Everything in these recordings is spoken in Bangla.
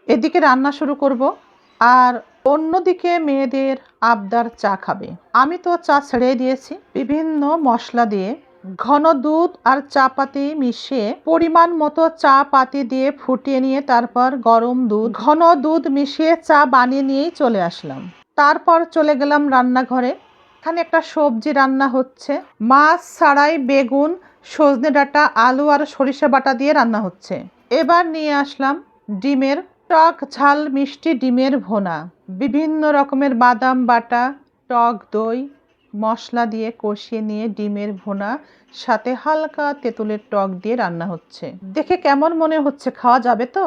এদিকে রান্না শুরু করব, আর অন্যদিকে মেয়েদের আবদার চা খাবে। আমি তো চা ছেড়ে দিয়েছি। বিভিন্ন মশলা দিয়ে ঘন দুধ আর চা পাতি মিশিয়ে পরিমাণ মতো চা পাতি দিয়ে ফুটিয়ে নিয়ে তারপর গরম দুধ ঘন দুধ মিশিয়ে চা বানিয়ে নিয়েই চলে আসলাম। তারপর চলে গেলাম রান্নাঘরে। এখানে একটা সবজি রান্না হচ্ছে। মাছ ছাড়াই বেগুন, সজনে ডাঁটা, আলু আর সরিষা বাটা দিয়ে রান্না হচ্ছে। এবার নিয়ে আসলাম ডিমের টক ঝাল মিষ্টি ডিমের ভোনা। বিভিন্ন রকমের বাদাম বাটা, টক দই, মশলা দিয়ে কষিয়ে নিয়ে ডিমের ভোনা সাথে হালকা তেঁতুলের টক দিয়ে রান্না হচ্ছে। দেখে কেমন মনে হচ্ছে? খাওয়া যাবে তো?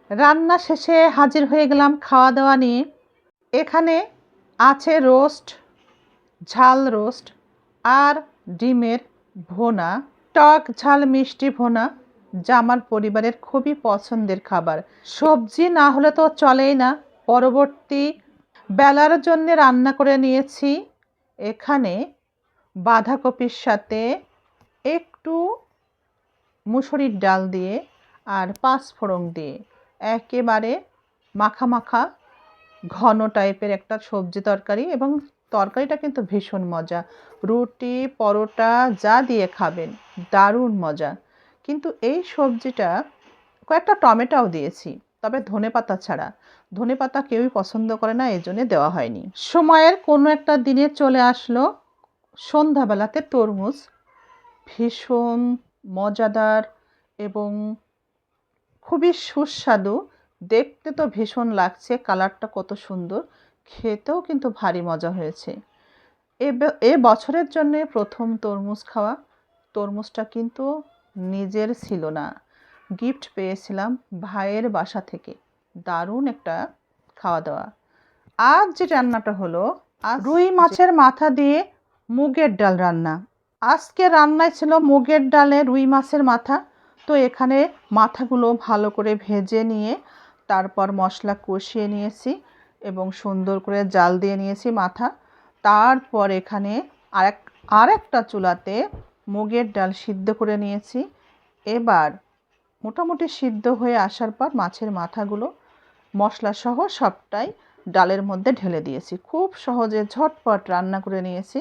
রান্না শেষে হাজির হয়ে গেলাম খাওয়া দাওয়া নিয়ে। এখানে আছে রোস্ট, ঝাল রোস্ট আর ডিমের ভোনা, টক ঝাল মিষ্টি ভোনা, যা আমার পরিবারের খুবই পছন্দের খাবার। সবজি না হলে তো চলেই না। পরবর্তী বেলার জন্য রান্না করে নিয়েছি এখানে বাঁধাকপির সাথে একটু মুসুরির ডাল দিয়ে আর পাঁচফোড়ন দিয়ে একেবারে মাখা মাখা ঘন টাইপের একটা সবজি তরকারি, এবং তরকারিটা কিন্তু ভীষণ মজা। রুটি পরোটা যা দিয়ে খাবেন দারুণ মজা। কিন্তু এই সবজিটা কয়েকটা টমেটোও দিয়েছি, তবে ধনেপাতা ছাড়া। ধনেপাতা কেউই পছন্দ করে না, এই জন্যে দেওয়া হয়নি। সময়ের কোনো একটা দিনে চলে আসলো সন্ধ্যাবেলাতে তরমুজ। ভীষণ মজাদার এবং খুবই সুস্বাদু। দেখতে তো ভীষণ লাগছে, কালারটা কত সুন্দর, খেতেও কিন্তু ভারী মজা হয়েছে। এ বছরের জন্যে প্রথম তরমুজ খাওয়া। তরমুজটা কিন্তু নিজের ছিল না, গিফট পেয়েছিলাম ভাইয়ের বাসা থেকে। দারুণ একটা খাওয়া দাওয়া। আজ যে রান্নাটা হলো, রুই মাছের মাথা দিয়ে মুগের ডাল রান্না। আজকে রান্নায় ছিল মুগের ডালে রুই মাছের মাথা। তো এখানে মাথাগুলো ভালো করে ভেজে নিয়ে তারপর মশলা কষিয়ে নিয়েছি এবং সুন্দর করে জাল দিয়ে নিয়েছি মাথা। তারপর এখানে আরেকটা চুলাতে মুগের ডাল সিদ্ধ করে নিয়েছি। এবার মোটামুটি সিদ্ধ হয়ে আসার পর মাছের মাথাগুলো মশলা সহ সবটাই ডালের মধ্যে ঢেলে দিয়েছি। খুব সহজে ঝটপট রান্না করে নিয়েছি।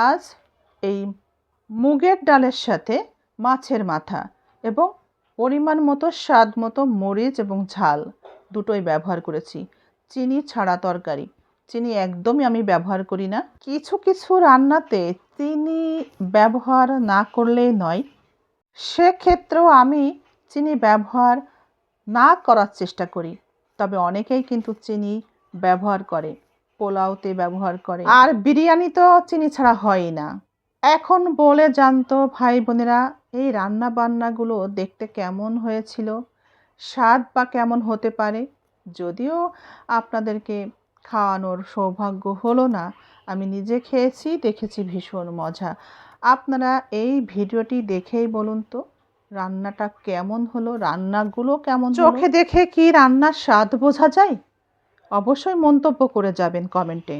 আজ এই মুগের ডালের সাথে মাছের মাথা এবং পরিমাণ মতো স্বাদ মতো মরিচ এবং ঝাল দুটোই ব্যবহার করেছি। চিনি ছাড়া তরকারি, চিনি একদমই আমি ব্যবহার করি না। কিছু কিছু রান্নাতে চিনি ব্যবহার না করলেই নয়, সেক্ষেত্রেও আমি চিনি ব্যবহার না করার চেষ্টা করি। তবে অনেকেই কিন্তু চিনি ব্যবহার করে, পোলাওতে ব্যবহার করে, আর বিরিয়ানি তো চিনি ছাড়া হয়ই না। এখন বলে জানতো ভাই বোনেরা, এই রান্না বান্নাগুলো দেখতে কেমন হয়েছিল, স্বাদ বা কেমন হতে পারে। যদিও আপনাদেরকে খাওয়ানোর সৌভাগ্য হলো না, আমি নিজে খেয়েছি, দেখেছি ভীষণ মজা। আপনারা এই ভিডিওটি দেখেই বলুন তো রান্নাটা কেমন হলো, রান্নাগুলো কেমন হলো। চোখে দেখে কি রান্নার স্বাদ বোঝা যায়? অবশ্যই মন্তব্য করে যাবেন কমেন্টে।